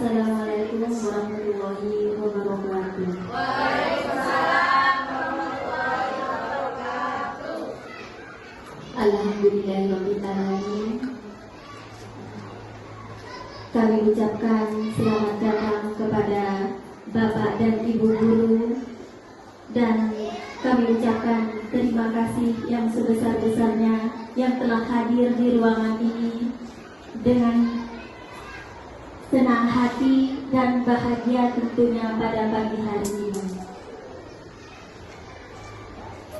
Assalamualaikum warahmatullahi wabarakatuh. Waalaikumsalam warahmatullahi wabarakatuh. Alhamdulillahirabbil alamin. Kami ucapkan selamat datang kepada Bapak dan Ibu guru, dan kami ucapkan terima kasih yang sebesar-besarnya yang telah hadir di ruangan ini dengan senang hati dan bahagia tentunya pada pagi hari ini.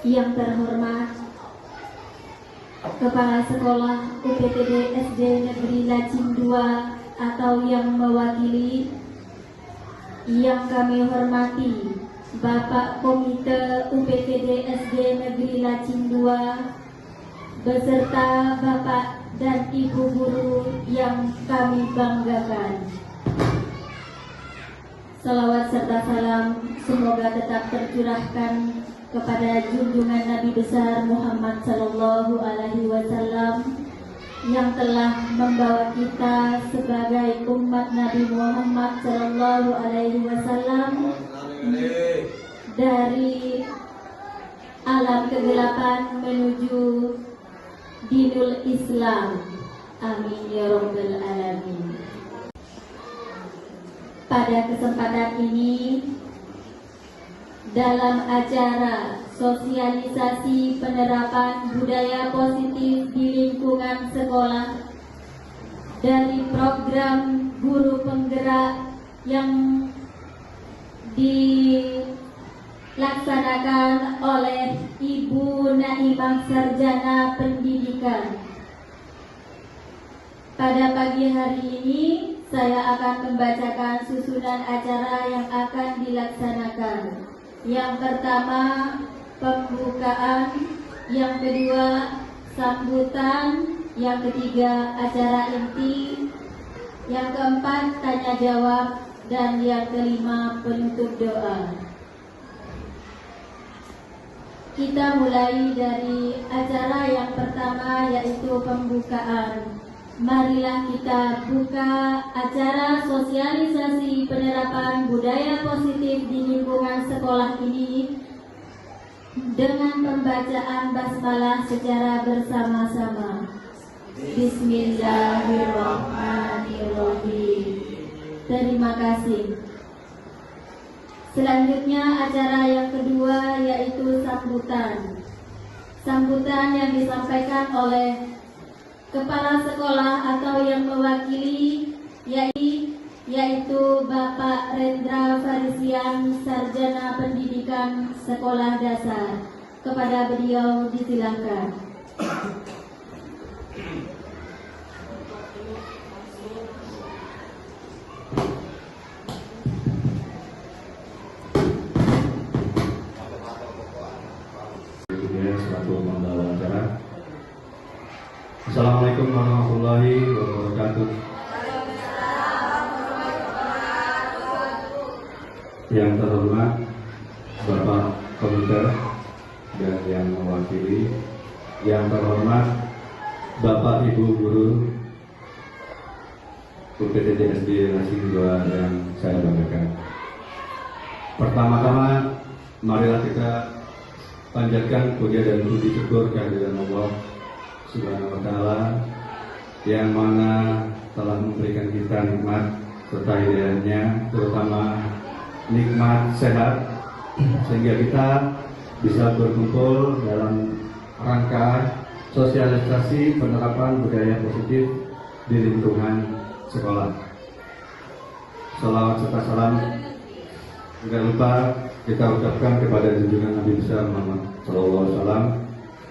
Yang terhormat Kepala Sekolah UPTD SD Negeri Lacim 2 atau yang mewakili, yang kami hormati Bapak Komite UPTD SD Negeri Lacim 2 beserta Bapak dan Ibu guru yang kami banggakan. Salawat serta salam semoga tetap tercurahkan kepada junjungan Nabi besar Muhammad Sallallahu Alaihi Wasallam yang telah membawa kita sebagai umat Nabi Muhammad Sallallahu Alaihi Wasallam dari alam kegelapan menuju dinul Islam. Amin ya rabbal alamin. Pada kesempatan ini, dalam acara sosialisasi penerapan budaya positif di lingkungan sekolah dari program guru penggerak yang dilaksanakan oleh Ibu Naimah Sarjana Pendidikan. Pada pagi hari ini saya akan membacakan susunan acara yang akan dilaksanakan. Yang pertama pembukaan, yang kedua sambutan, yang ketiga acara inti, yang keempat tanya jawab, dan yang kelima penutup doa. Kita mulai dari acara yang pertama, yaitu pembukaan. Marilah kita buka acara sosialisasi penerapan budaya positif di lingkungan sekolah ini dengan pembacaan basmalah secara bersama-sama. Bismillahirrahmanirrahim. Terima kasih. Selanjutnya acara yang kedua, yaitu sambutan. Sambutan yang disampaikan oleh Kepala Sekolah atau yang mewakili, yaitu Bapak Rendra Farisian, Sarjana Pendidikan Sekolah Dasar. Kepada beliau disilahkan. Assalamualaikum warahmatullahi wabarakatuh. Yang terhormat Bapak Komite dan yang mewakili, yang terhormat Bapak Ibu guru UPTD SD Lacim 2 yang saya banggakan. Pertama-tama marilah kita panjatkan puja dan puji syukur kehadiran Allah Subhanahu wa Ta'ala yang mana telah memberikan kita nikmat serta hidayahnya, terutama nikmat sehat, sehingga kita bisa berkumpul dalam rangka sosialisasi penerapan budaya positif di lingkungan sekolah. Salawat serta salam tidak lupa kita ucapkan kepada junjungan Nabi besar Muhammad Sallallahu Alaihi Wasallam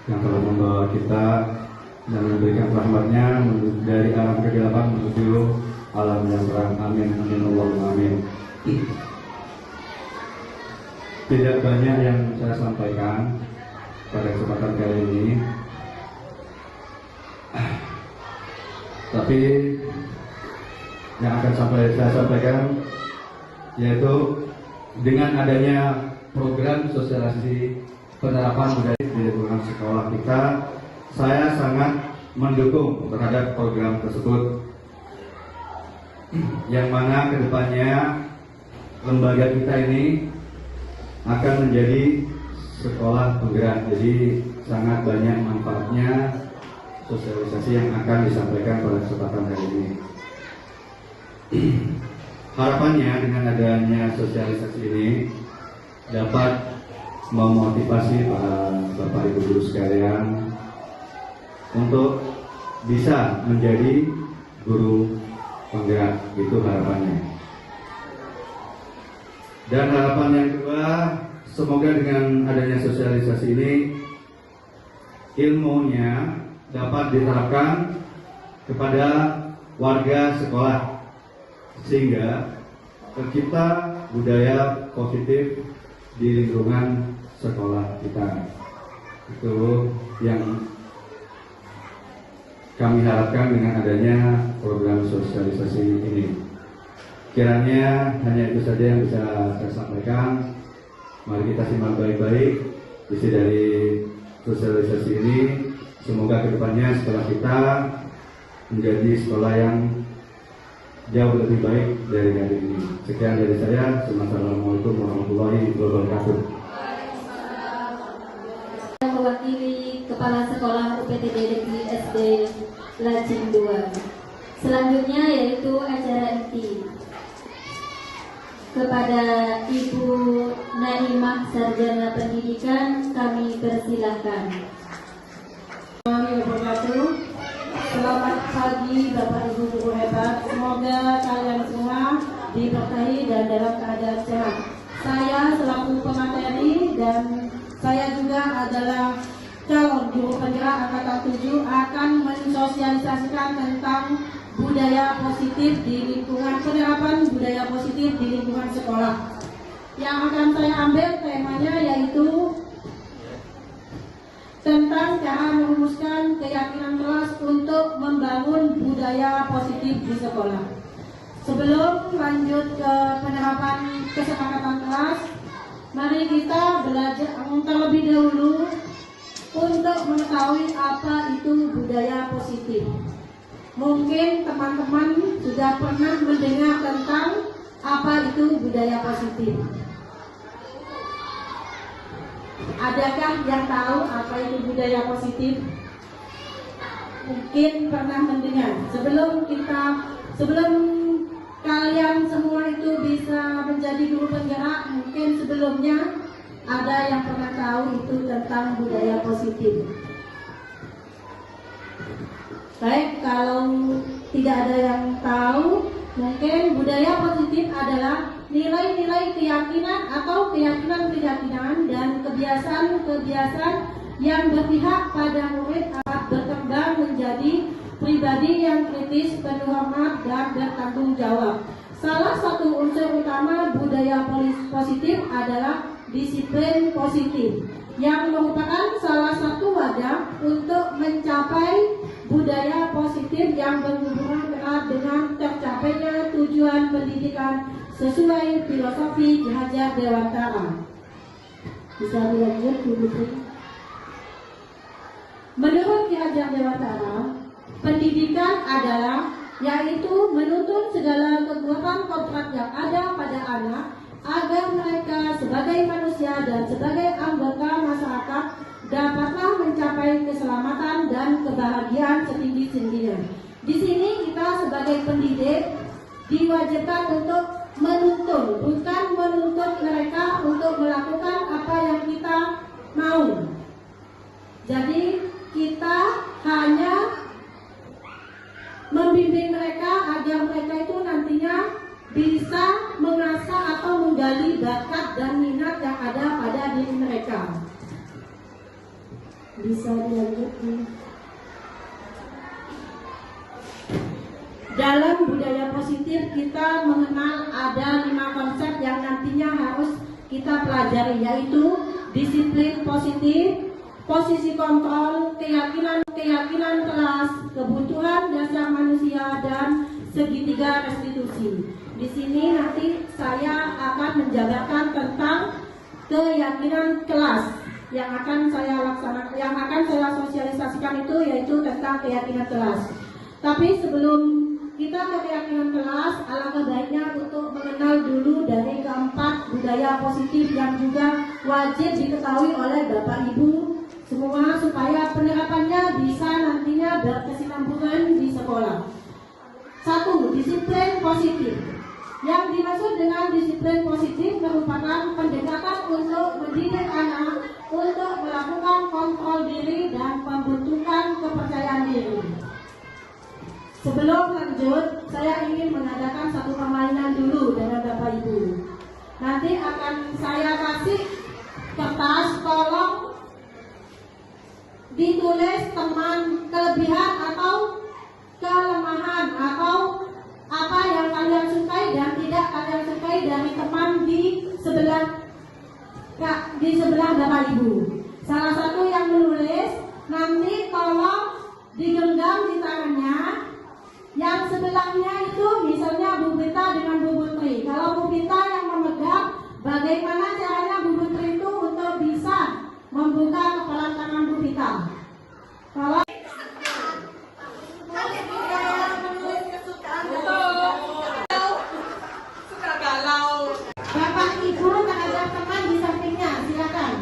yang telah membawa kita dan memberikan rahmatnya dari alam kegelapan menuju alam yang terang. Amin, amin, Allahumma amin. Tidak banyak yang saya sampaikan pada kesempatan kali ini, tapi yang akan saya sampaikan yaitu dengan adanya program sosialisasi penerapan budaya di lingkungan sekolah kita, saya sangat mendukung terhadap program tersebut. yang mana kedepannya lembaga kita ini akan menjadi sekolah penggerak. Jadi sangat banyak manfaatnya sosialisasi yang akan disampaikan pada kesempatan hari ini. Harapannya dengan adanya sosialisasi ini dapat memotivasi para Bapak Ibu guru sekalian untuk bisa menjadi guru penggerak, itu harapannya. Dan harapan yang kedua, semoga dengan adanya sosialisasi ini ilmunya dapat diterapkan kepada warga sekolah sehingga tercipta budaya positif di lingkungan sekolah kita. Itu yang kami harapkan dengan adanya program sosialisasi ini. Kiranya hanya itu saja yang bisa saya sampaikan. Mari kita simak baik-baik isi dari sosialisasi ini. Semoga kedepannya sekolah kita menjadi sekolah yang jauh lebih baik dari hari ini. Sekian dari saya. Assalamualaikum warahmatullahi wabarakatuh. Mewakili Kepala Sekolah UPTD Negeri SD Lajing 2. Selanjutnya yaitu acara inti. Kepada Ibu Naimah Sarjana Pendidikan kami persilahkan. Selamat pagi Bapak Ibu guru hebat. Semoga kalian semua diberkahi dan dalam keadaan sehat. Saya selaku pemateri dan saya juga adalah calon guru penggerak angkatan 7 akan mensosialisasikan tentang budaya positif di lingkungan, penerapan budaya positif di lingkungan sekolah. Yang akan saya ambil temanya yaitu tentang cara merumuskan keyakinan kelas untuk membangun budaya positif di sekolah. Sebelum lanjut ke penerapan kesepakatan kelas, mari kita belajar terlebih dahulu untuk mengetahui apa itu budaya positif. Mungkin teman-teman sudah pernah mendengar tentang apa itu budaya positif. Adakah yang tahu apa itu budaya positif? Mungkin pernah mendengar. Sebelum kalian semua itu bisa menjadi guru penggerak, mungkin sebelumnya ada yang pernah tahu itu tentang budaya positif. Baik, kalau tidak ada yang tahu, mungkin budaya positif adalah nilai-nilai keyakinan atau keyakinan-keyakinan dan kebiasaan-kebiasaan yang berpihak pada murid agar berkembang menjadi pribadi yang kritis, penuh hormat dan bertanggung jawab. Salah satu unsur utama budaya positif adalah disiplin positif, yang merupakan salah satu wadah untuk mencapai budaya positif yang berhubungan erat dengan tercapainya tujuan pendidikan sesuai filosofi Ki Hajar Dewantara. Bisa dilanjut, Bu Putri. Menurut Ki Hajar Dewantara, pendidikan adalah yaitu menuntun segala kekuatan kodrat yang ada pada anak agar mereka sebagai manusia dan sebagai anggota masyarakat dapatlah mencapai keselamatan dan kebahagiaan setinggi-tingginya. Di sini kita sebagai pendidik diwajibkan untuk menuntun, bukan menuntut mereka untuk melakukan apa yang kita mau. Jadi kita hanya membimbing mereka agar mereka itu nantinya bisa mengasah atau menggali bakat dan minat yang ada pada diri mereka. Bisa dilanjutkan. Dalam budaya positif kita mengenal ada 5 konsep yang nantinya harus kita pelajari, yaitu disiplin positif, posisi kontrol, keyakinan kelas, kebutuhan dasar manusia, dan segitiga restitusi. Di sini nanti saya akan menjabarkan tentang keyakinan kelas yang akan saya laksanakan, yang akan saya sosialisasikan itu yaitu tentang keyakinan kelas. Tapi sebelum kita ke keyakinan kelas, alangkah baiknya untuk mengenal dulu dari keempat budaya positif yang juga wajib diketahui oleh Bapak Ibu semua supaya penerapannya bisa nantinya berkesinambungan di sekolah. 1. Disiplin positif. Yang dimaksud dengan disiplin positif merupakan pendekatan untuk mendidik anak untuk melakukan kontrol diri dan pembentukan kepercayaan diri. Sebelum lanjut, saya ingin mengadakan satu permainan dulu dengan Bapak Ibu. Nanti akan saya kasih kertas, tolong ditulis teman kelebihan atau kelemahan atau apa yang kalian sukai dan tidak kalian sukai dari teman di sebelah Bapak Ibu. Salah satu yang menulis nanti tolong digenggam di tangannya. Yang sebelahnya itu misalnya Bu Bita dengan Bu Putri. Kalau Bu Bita yang memegang, bagaimana caranya Bu Putri itu untuk bisa membuka kepala tangan Bu Bita? Kalau Bapak Ibu terhadap teman di sampingnya, silakan.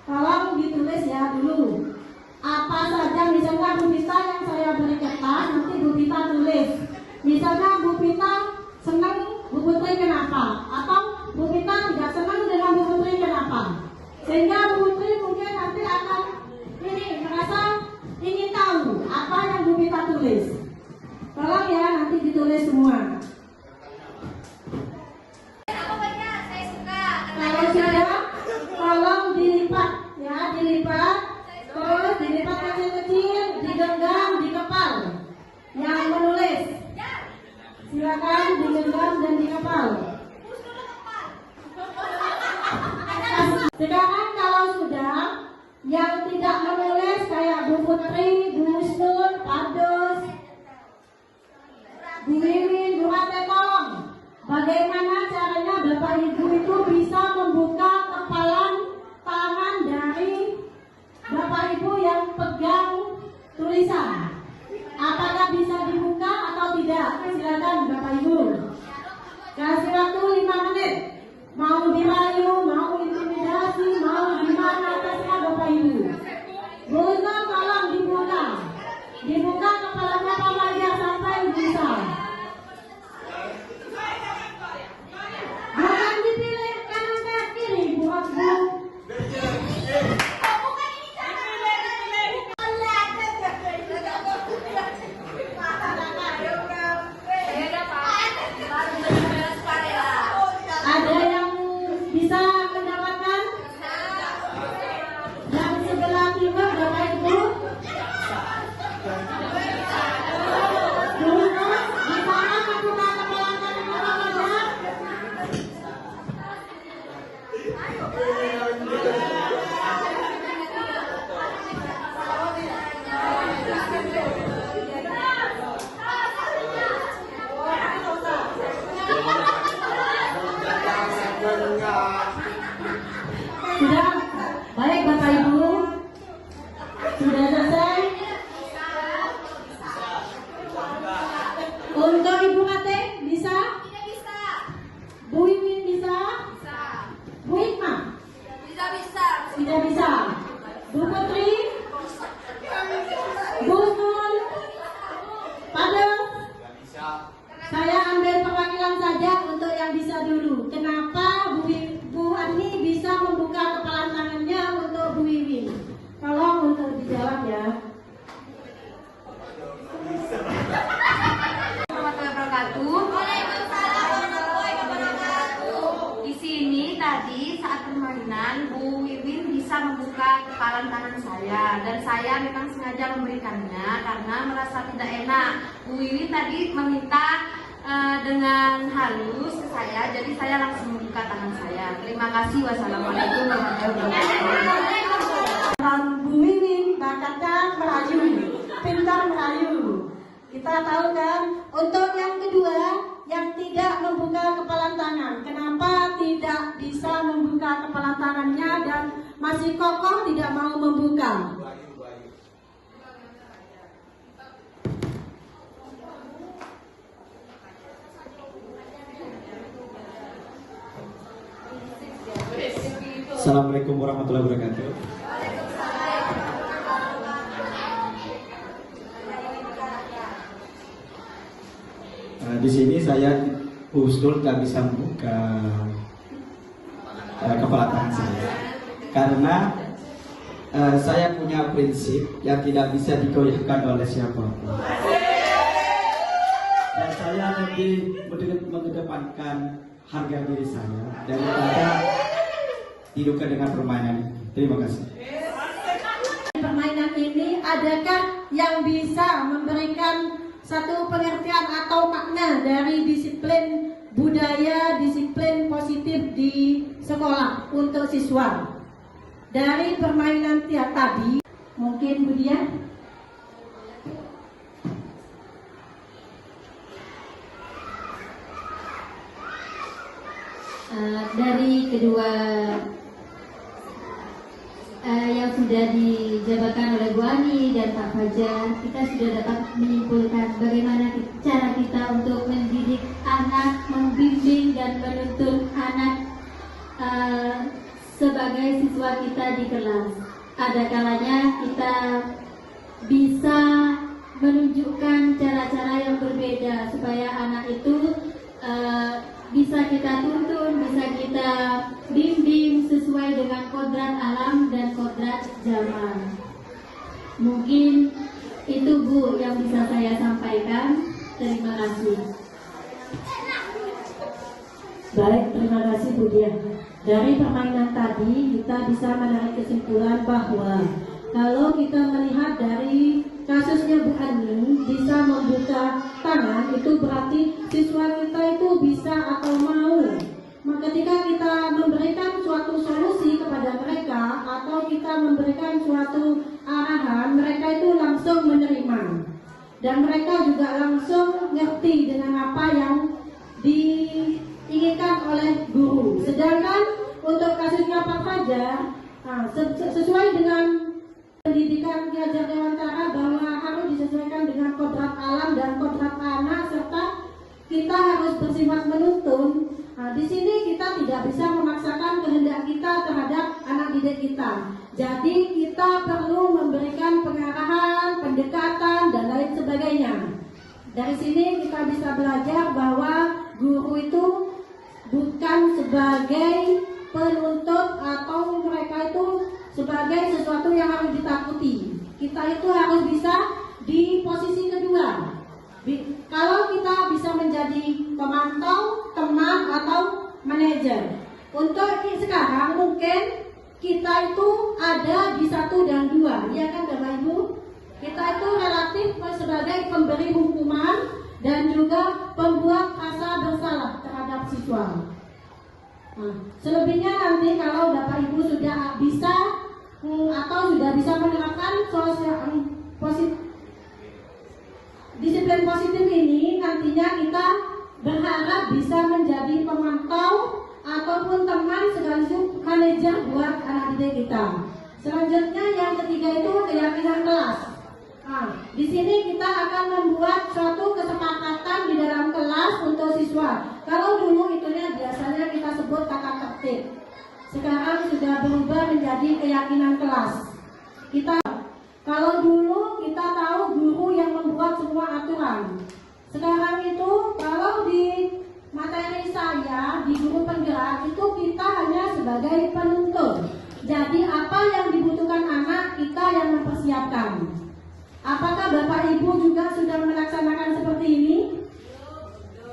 Tolong ditulis ya dulu. Apa saja misalnya Bu Pita yang saya beri kertas, nanti Bu Pita tulis. Misalnya Bu Pita senang Bu Putri kenapa? Atau Bu Pita tidak senang dengan Bu Putri kenapa? Sehingga Bu Putri mungkin nanti akan merasa ingin tahu apa yang Bu Pita tulis. Tolong ya nanti ditulis semua. Kalau sudah, tolong dilipat ya, dilipat, terus dilipat kecil-kecil, digenggam di kepal. Yang menulis, silakan digenggam dan di kepal. Sekarang kalau sudah, yang tidak menulis kayak Bu Putri, Bu Husnul, Pak Dos, Bu Wiwin, Bu Ate, tolong. Bagaimana caranya Bapak Ibu itu bisa membuka kepalan tangan dari Bapak Ibu yang pegang tulisan? Apakah bisa dibuka atau tidak? Silakan Bapak Ibu. Kasih waktu 5 menit. Mau dirayu, mau intimidasi, mau gimana terserah Bapak Ibu. Bu Husnul tolong dibuka. Dibuka kepalanya Pak Fajar sampai bisa. Bukan dipilih kanan ke kiri, buat Bu. Ada yang bisa mendapatkan? Yang sebelah timur Bapak Ibu. Dulu di sana membuka kepala kanan Bapak Fajar. Sudah baik Bapak Ibu, sudah selesai. Untuk Ibu Ate bisa? Tidak bisa. Bu Wiwin bisa? Bisa. Bu Hikmah? Tidak bisa. Tidak bisa. Bu Putri? Bu Husnul? Pada? Saya ambil perwakilan saja untuk yang bisa dulu. Kenapa Bu Ani bisa membuka kepala tangannya untuk Bu Wiwin? Tolong untuk dijawab ya. Warahmatullahi wabarakatuh. Waalaikumsalam warahmatullahi wabarakatuh. Di sini tadi saat permainan Bu Wiwin bisa membuka kepalan tangan saya dan saya memang sengaja memberikannya karena merasa tidak enak. Bu Wiwin tadi meminta dengan halus ke saya, jadi saya langsung membuka tangan saya. Terima kasih. Wassalamualaikum warahmatullahi wabarakatuh. Bu Wiwin bakatnya merayu, pintar merayu. Kita Kita tahu kan, untuk yang kedua, yang tidak membuka kepalan tangan. Kenapa tidak bisa membuka kepalan tangannya dan masih kokoh tidak mau membuka? Assalamualaikum warahmatullahi wabarakatuh. Di sini saya usul tak bisa membuka kepala tangan saya karena saya punya prinsip yang tidak bisa dikoyakkan oleh siapapun. Dan saya lebih mengedepankan harga diri saya daripada hidupkan dengan permainan. Terima kasih. Permainan ini adakah yang bisa memberikan satu pengertian atau makna dari disiplin budaya, disiplin positif di sekolah untuk siswa? Dari permainan tiap tadi, mungkin Budia? Dari kedua yang sudah dijabarkan oleh Bu Ani dan Pak Fajar, kita sudah dapat menyimpulkan bagaimana cara kita untuk mendidik anak, membimbing dan menuntun anak sebagai siswa kita di kelas. Ada kalanya kita bisa menunjukkan cara-cara yang berbeda supaya anak itu bisa kita tuntun, bisa kita bimbing sesuai dengan kodrat alam dan kodrat zaman. Mungkin itu Bu yang bisa saya sampaikan. Terima kasih. Baik, terima kasih Bu Dian. Dari permainan tadi kita bisa menarik kesimpulan bahwa kalau kita melihat dari kasusnya Bu Ani bisa membuka tangan, itu berarti siswa kita itu bisa atau mau. Ketika kita memberikan suatu solusi kepada mereka atau kita memberikan suatu arahan, mereka itu langsung menerima dan mereka juga langsung ngerti dengan apa yang diinginkan oleh guru. Sedangkan untuk kasusnya Pak Fajar, sesuai dengan pendidikan Ki Hajar Dewantara bahwa harus disesuaikan dengan kodrat alam dan kodrat anak serta kita harus bersifat menuntun. Di sini kita tidak bisa memaksakan kehendak kita terhadap anak didik kita. Jadi kita perlu memberikan pengarahan, pendekatan dan lain sebagainya. Dari sini kita bisa belajar bahwa guru itu bukan sebagai penuntut atau mereka itu sebagai sesuatu yang harus ditakuti. Kita itu harus bisa di posisi kedua. Kalau kita bisa menjadi pemantau, teman atau manajer. Untuk sekarang mungkin kita itu ada di 1 dan 2, ya kan Bapak Ibu? Kita itu relatif sebagai pemberi hukuman dan juga pembuat rasa bersalah terhadap siswa. Selebihnya nanti kalau Bapak Ibu sudah bisa atau sudah bisa menerapkan disiplin positif ini, nantinya kita berharap bisa menjadi pemantau ataupun teman sekaligus manajer buat anak didik kita. Selanjutnya yang ketiga itu keyakinan kelas. Di sini kita akan membuat suatu kesepakatan di dalam kelas untuk siswa. Kalau dulu itunya biasanya kita sebut kata tertib. Sekarang sudah berubah menjadi keyakinan kelas. Kalau dulu kita tahu guru yang membuat semua aturan. Sekarang itu kalau di materi saya di guru penggerak itu kita hanya sebagai penuntun. Jadi apa yang dibutuhkan anak kita yang mempersiapkan. Apakah Bapak Ibu juga sudah melaksanakan seperti ini?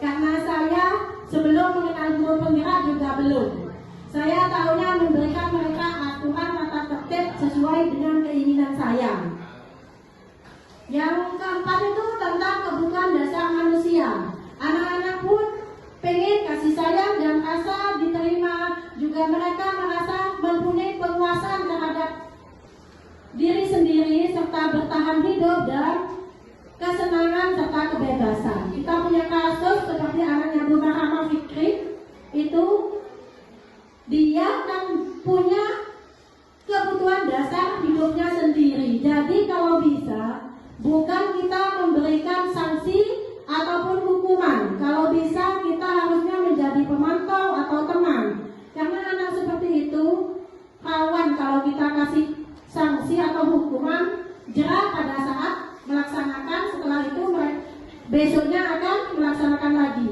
Karena saya sebelum mengenal guru penggerak juga belum. Saya tahunya memberikan mereka aturan tata tertib sesuai dengan keinginan saya. Yang keempat itu tentang kebutuhan dasar manusia. Anak-anak pun pengen kasih sayang dan rasa diterima. Juga mereka merasa mempunyai penguasaan terhadap diri sendiri serta bertahan hidup dan kesenangan serta kebebasan. Kita punya kasus seperti anaknya Bu Rahama Fikri, itu dia kan punya kebutuhan dasar hidupnya sendiri. Jadi kalau bisa, bukan kita memberikan sanksi ataupun hukuman. Kalau bisa kita harusnya menjadi pemantau atau teman. Karena anak seperti itu rawan kalau kita kasih sanksi atau hukuman, jerah pada saat melaksanakan, setelah itu besoknya akan melaksanakan lagi.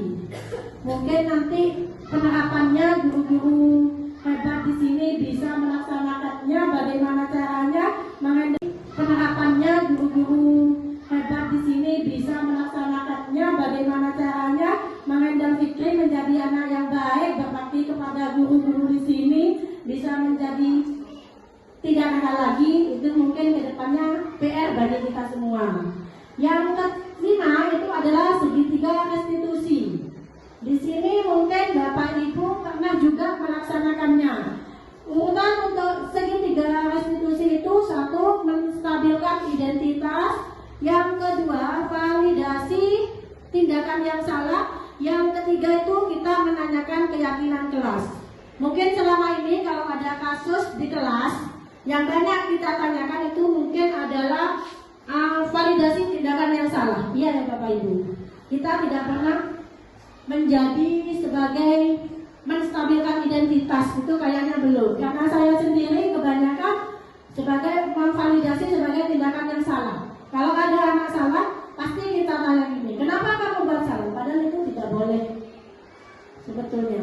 Mungkin nanti penerapannya guru-guru hebat di sini bisa melaksanakannya. Bagaimana caranya? Penerapannya guru-guru hebat di sini bisa melaksanakannya. Bagaimana caranya mengendal Fikri menjadi anak yang baik, berbakti kepada guru-guru di sini, bisa menjadi tidak nakal lagi. Itu mungkin kedepannya PR bagi kita semua. Yang kelima itu adalah segitiga restitusi. Di sini mungkin Bapak Ibu pernah juga melaksanakannya. Urutan untuk segitiga restitusi itu, satu, menstabilkan identitas. Yang kedua, validasi tindakan yang salah. Yang ketiga itu kita menanyakan keyakinan kelas. Mungkin selama ini kalau ada kasus di kelas, yang banyak kita tanyakan itu mungkin adalah validasi tindakan yang salah. Iya ya Bapak Ibu. Kita tidak pernah menjadi sebagai menstabilkan identitas, itu kayaknya belum. Karena saya sendiri kebanyakan sebagai memvalidasi sebagai tindakan yang salah. Kalau ada anak salah, pasti kita tanya ini, kenapa kamu buat salah? Padahal itu tidak boleh sebetulnya.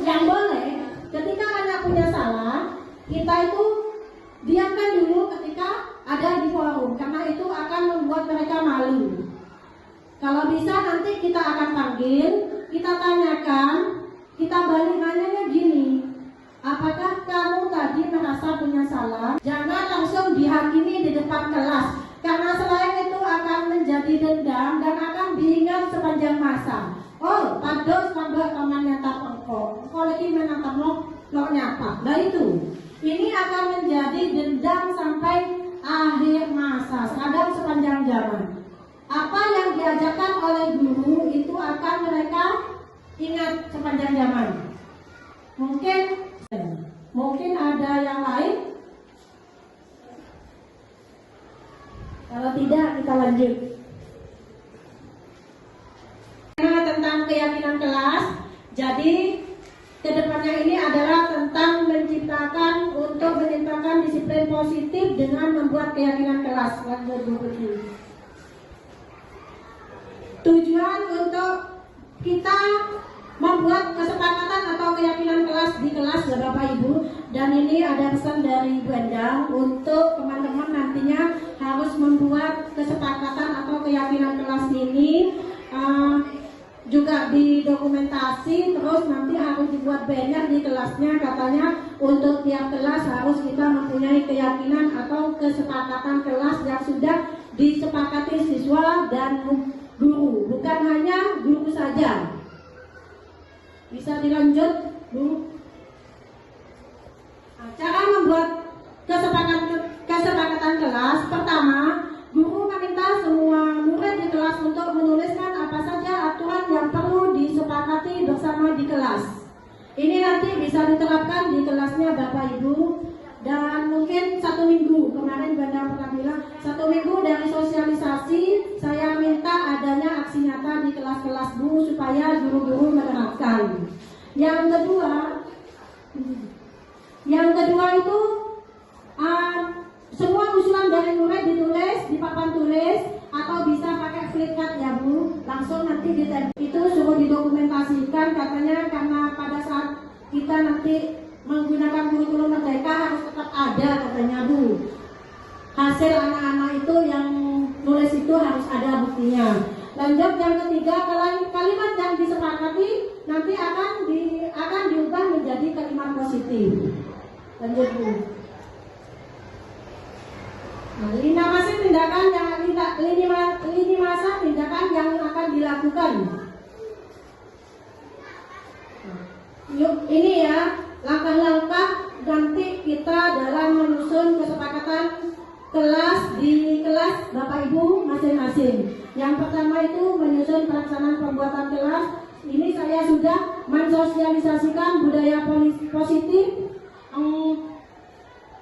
Yang boleh, ketika anak punya salah, kita itu diamkan dulu ketika ada di forum, karena itu akan membuat mereka malu. Kalau bisa nanti kita akan panggil, kita tanyakan, kita balik nanyanya gini, apakah kamu tadi merasa punya salah? Jangan langsung dihakimi di depan kelas, karena selain itu akan menjadi dendam dan akan diingat sepanjang masa. Oh, pados tambah kamarnya tak pengkok, kok lagi menatap lo nyapa. Nah itu, ini akan menjadi dendam sampai akhir masa, kadang sepanjang zaman. Apa yang diajarkan oleh guru itu akan mereka ingat sepanjang zaman. Mungkin ada yang lain. Kalau tidak, kita lanjut. Tentang keyakinan kelas. Jadi kedepannya ini adalah tentang menciptakan disiplin positif dengan membuat keyakinan kelas. Lanjut buku. Tujuan untuk kita membuat kesepakatan atau keyakinan kelas di kelas ya Bapak Ibu. Dan ini ada pesan dari Bu Endang untuk teman-teman nantinya harus membuat kesepakatan atau keyakinan kelas ini juga didokumentasi, terus nanti harus dibuat banner di kelasnya. Katanya untuk tiap kelas harus kita mempunyai keyakinan atau kesepakatan kelas yang sudah disepakati siswa dan guru, bukan hanya guru saja. Bisa dilanjut, Bu? Cara membuat kesepakatan kelas. Pertama, guru meminta semua murid di kelas untuk menuliskan apa saja aturan yang perlu disepakati bersama di kelas. Ini nanti bisa diterapkan di kelasnya Bapak Ibu. Dan mungkin 1 minggu, kemarin Banda pernah bilang 1 minggu dari sosialisasi, saya minta adanya aksi nyata di kelas-kelas Bu supaya guru-guru menerapkan. Yang kedua itu semua usulan dari murid ditulis di papan tulis atau bisa pakai flipchart ya Bu, langsung nanti itu suruh didokumentasikan. Katanya karena pada saat kita nanti menggunakan kurikulum merdeka harus tetap ada katanya Bu. Hasil anak-anak itu yang nulis itu harus ada buktinya. Lanjut yang ketiga, kalimat yang disepakati nanti akan diubah menjadi kalimat positif. Lanjut Bu. Nah, lini masa tindakan yang akan dilakukan. Yuk, ini ya langkah-langkah nanti kita dalam menyusun kesepakatan di kelas Bapak Ibu masing-masing. Yang pertama itu menyusun pelaksanaan pembuatan kelas. Ini saya sudah mensosialisasikan budaya positif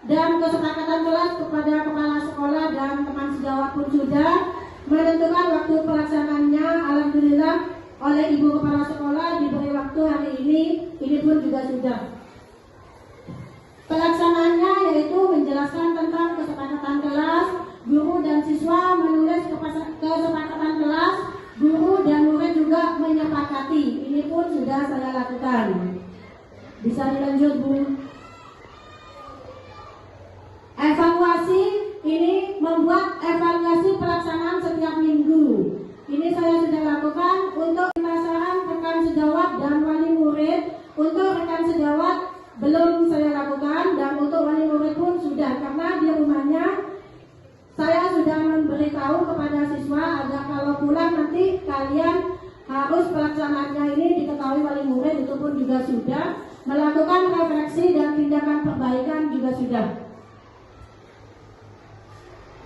dan kesepakatan kelas kepada kepala sekolah dan teman sejawat pun sudah menentukan waktu pelaksanaannya. Alhamdulillah oleh Ibu Kepala Sekolah diberi waktu hari ini pun juga sudah. Pelaksanaannya yaitu menjelaskan tentang kesepakatan kelas, guru dan siswa menulis kesepakatan kelas, guru dan murid juga menyepakati. Ini pun sudah saya lakukan. Bisa dilanjut, Bu. Evaluasi, ini membuat evaluasi pelaksanaan setiap minggu. Ini saya sudah lakukan untuk pemasaran rekan sejawat dan wali murid. Untuk rekan sejawat belum saya lakukan, dan untuk wali murid pun sudah, karena di rumahnya saya sudah memberitahu kepada siswa agar kalau pulang nanti kalian harus pelaksanaannya ini diketahui wali murid. Itu pun juga sudah. Melakukan refleksi dan tindakan perbaikan juga sudah.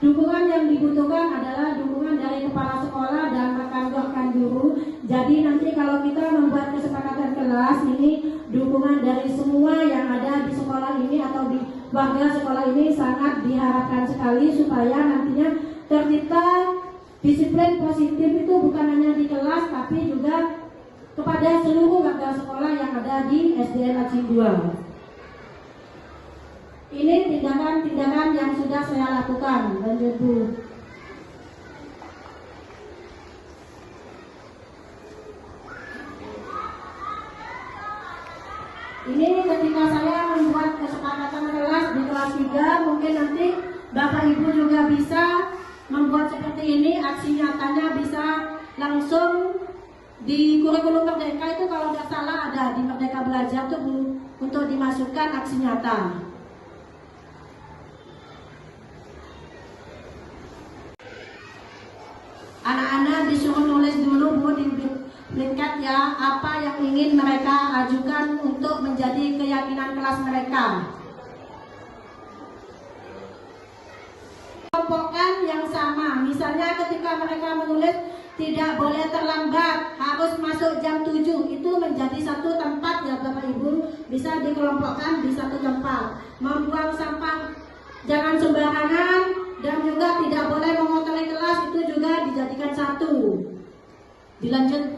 Dukungan yang dibutuhkan adalah dukungan dari kepala sekolah dan rekan-rekan guru. Jadi nanti kalau kita membuat kesepakatan kelas ini, dukungan dari semua yang ada di sekolah ini atau di warga sekolah ini sangat diharapkan sekali supaya nantinya tercipta disiplin positif itu bukan hanya di kelas tapi juga kepada seluruh warga sekolah yang ada di SDN Aceh 2. Ini tindakan-tindakan yang sudah saya lakukan, lanjut Bu. Ini ketika saya membuat kesepakatan kelas di kelas 3, mungkin nanti Bapak Ibu juga bisa membuat seperti ini. Aksi nyatanya bisa langsung di kurikulum Merdeka itu, kalau tidak salah ada di Merdeka Belajar tuh Bu, untuk dimasukkan aksi nyata. Anak-anak disuruh nulis dulu Bu di blinkat ya, apa yang ingin mereka ajukan untuk menjadi keyakinan kelas mereka. Kelompokkan yang sama, misalnya ketika mereka menulis tidak boleh terlambat, harus masuk jam 7, itu menjadi satu tempat ya Bapak Ibu, bisa dikelompokkan di satu tempat. Membuang sampah jangan sembarangan, dan juga tidak boleh mengotori kelas, itu juga dijadikan satu. Dilanjut.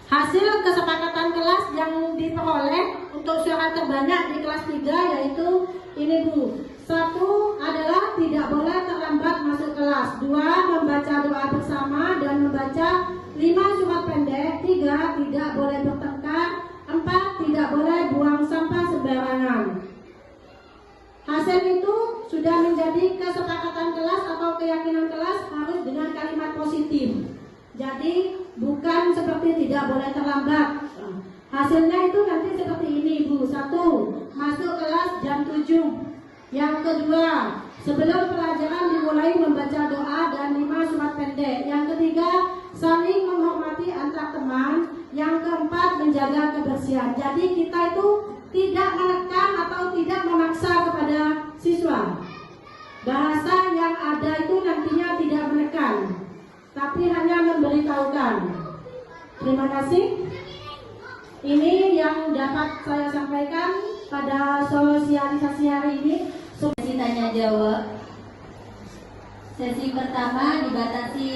Hasil kesepakatan kelas yang diperoleh untuk suara terbanyak di kelas 3 yaitu ini Bu. 1 adalah tidak boleh terlambat masuk kelas. 2 membaca doa bersama dan membaca 5 surat pendek. 3 tidak boleh bertengkar. 4 tidak boleh buang sampah sembarangan. Hasil itu sudah menjadi kesepakatan kelas atau keyakinan kelas harus dengan kalimat positif. Jadi bukan seperti tidak boleh terlambat. Hasilnya itu nanti seperti ini Bu. 1, masuk kelas jam 7. Yang kedua, sebelum pelajaran dimulai membaca doa dan 5 surat pendek. Yang ketiga, saling menghormati antar teman. Yang keempat, menjaga kebersihan. Jadi kita itu tidak menekan atau tidak memaksa kepada siswa. Bahasa yang ada itu nantinya tidak menekan, tapi hanya memberitahukan. Terima kasih. Ini yang dapat saya sampaikan pada sosialisasi hari ini. Sesi tanya jawab. Sesi pertama dibatasi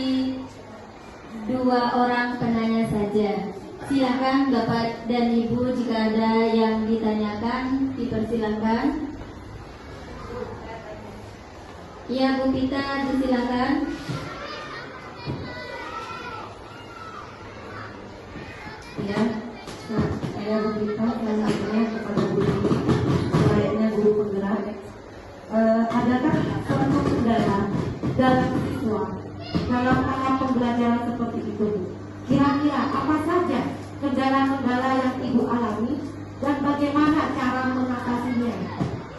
2 orang penanya saja. Silakan Bapak dan Ibu jika ada yang ditanyakan dipersilakan. Ya Bu Pita, disilakan. Ya, saya Bu Pita, selanjutnya kepada Bu Dini, selayaknya guru penggerak. Adakah suatu kendala dalam siswa dalam tahap pembelajaran seperti itu Bu? Kira-kira apa saja kendala-kendala yang Ibu alami dan bagaimana cara mengatasinya?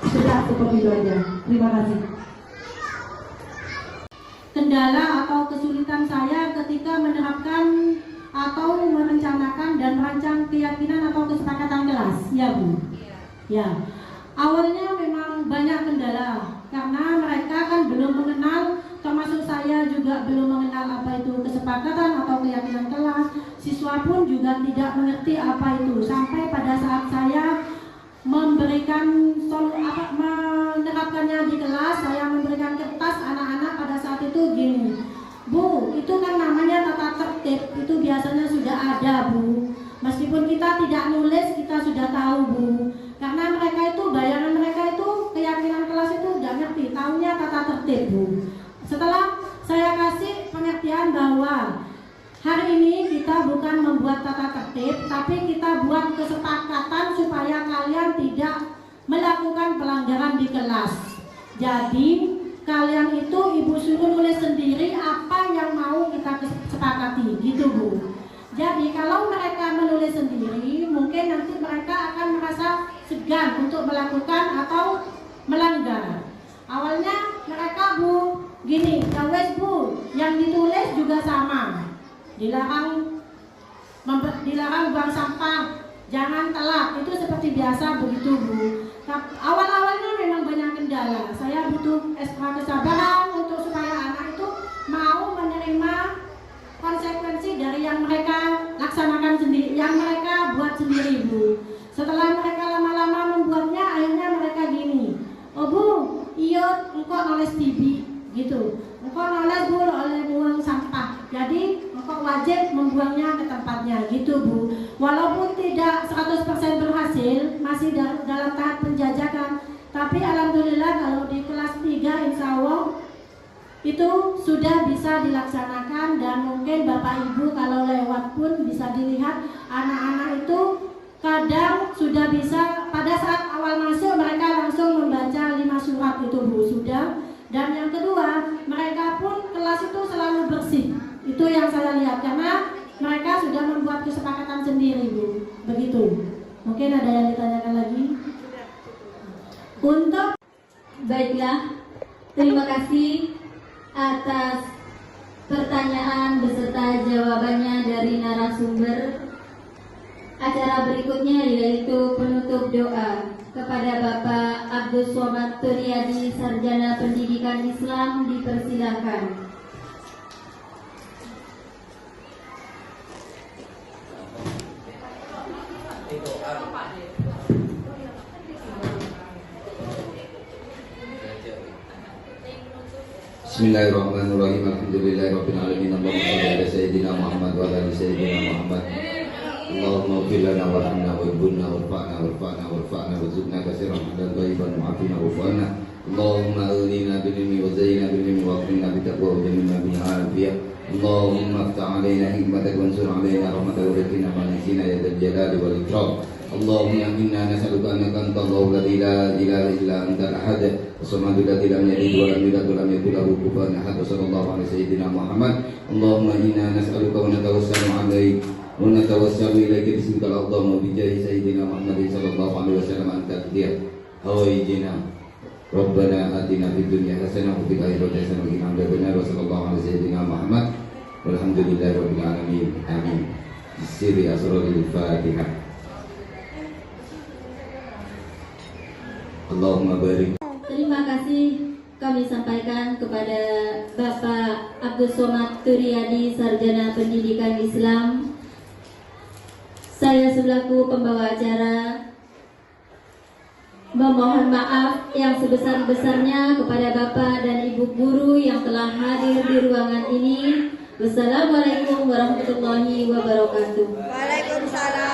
Sudah seperti itu aja. Terima kasih. Kendala atau kesulitan saya ketika menerapkan atau merencanakan dan merancang keyakinan atau kesepakatan kelas, ya Bu. Ya, awalnya memang banyak kendala karena mereka kan belum mengenal, termasuk saya juga belum mengenal apa itu kesepakatan atau keyakinan kelas. Siswa pun juga tidak mengerti apa itu, sampai pada saat saya menerapkannya di kelas, saya memberikan kertas anak-anak pada saat itu gini, Bu, itu kan namanya tata tertib, itu biasanya sudah ada, Bu. Meskipun kita tidak nulis, kita sudah tahu, Bu. Karena mereka itu, bayangan mereka itu, keyakinan kelas itu tidak ngerti, tahunya tata tertib, Bu. Setelah saya kasih pengertian bahwa hari ini kita bukan membuat tata tertib, tapi kita buat kesepakatan supaya kalian tidak melakukan pelanggaran di kelas. Jadi kalian itu ibu suruh nulis sendiri apa yang mau kita sepakati, gitu Bu. Jadi kalau mereka menulis sendiri, mungkin nanti mereka akan merasa segan untuk melakukan atau melanggar. Awalnya mereka, Bu, gini, jawes Bu, yang ditulis juga sama. Dilarang buang sampah, jangan telat, itu seperti biasa begitu, Bu. Awal-awalnya memang banyak kendala. Saya butuh ekstra kesabaran untuk supaya anak itu mau menerima konsekuensi dari yang mereka laksanakan sendiri, yang mereka buat sendiri, Bu. Setelah mereka lama-lama membuatnya, akhirnya mereka gini, oh Bu, iya, engkau nulis TV, gitu. Engkau nulis Bu oleh buang sampah, jadi engkau wajib membuangnya ke tempatnya, gitu Bu. Walaupun tidak 100% berhasil, masih dalam tahap penjajakan, tapi alhamdulillah kalau di kelas 3 insya Allah itu sudah bisa dilaksanakan, dan mungkin Bapak Ibu kalau lewat pun bisa dilihat anak-anak itu kadang sudah bisa, pada saat awal masuk mereka langsung membaca 5 surat itu, Bu, sudah. Dan yang kedua, mereka pun kelas itu selalu bersih. Itu yang saya lihat, karena mereka sudah membuat kesepakatan sendiri, Bu. Begitu. Mungkin ada yang ditanyakan lagi? Untuk Baiklah, terima kasih atas pertanyaan beserta jawabannya dari narasumber. Acara berikutnya yaitu penutup doa kepada Bapak Abdus Somad Turyadi, Sarjana Pendidikan Islam, dipersilahkan. Bismillahirrahmanirrahim. Alhamdulillahirabbil alamin. Allahumma shalli ala sayyidina Muhammad wa ala ali sayyidina Muhammad. Allahumma ighfir lana warhamna wa'ibna warfa'na warzuqna katsiran dan thayyiban wa'afina wa'fana. Allahumma aghnina bil ilmi wa zayyina bil ilmi wa akrimna bit taqwa wa jamilna bil afiyah. Allahumma iftah 'alaina hikmatak wa ansur 'alaina rahmatak wa qina ma nasina ya dzal jalali wal ikram. Allahumma inna nas'aluka annaka antallahu la ilaha illa anta al-ahad as-samad alladzi lam yalid wa lam yulad wa lam yakul lahu kufuwan ahad. Sallallahu alaihi sayyidina Muhammad. Allahumma inna nas'aluka wa natawassalu 'alaik wa natawassalu ilaika bismika al-'azam wa bi jahi sayyidina Muhammad sallallahu alaihi wasallam anta qadiyah hawaijina. Rabbana atina fid dunya hasanah wa fil akhirati hasanah wa qina adzabannar. Wa sallallahu alaihi sayyidina Muhammad walhamdulillahirabbil alamin. Amin. Sirri asrarul Fatihah. Allahumma barik. Terima kasih kami sampaikan kepada Bapak Abdus Somad Turyadi, Sarjana Pendidikan Islam. Saya selaku pembawa acara memohon maaf yang sebesar-besarnya kepada Bapak dan Ibu guru yang telah hadir di ruangan ini. Wassalamualaikum warahmatullahi wabarakatuh. Waalaikumsalam.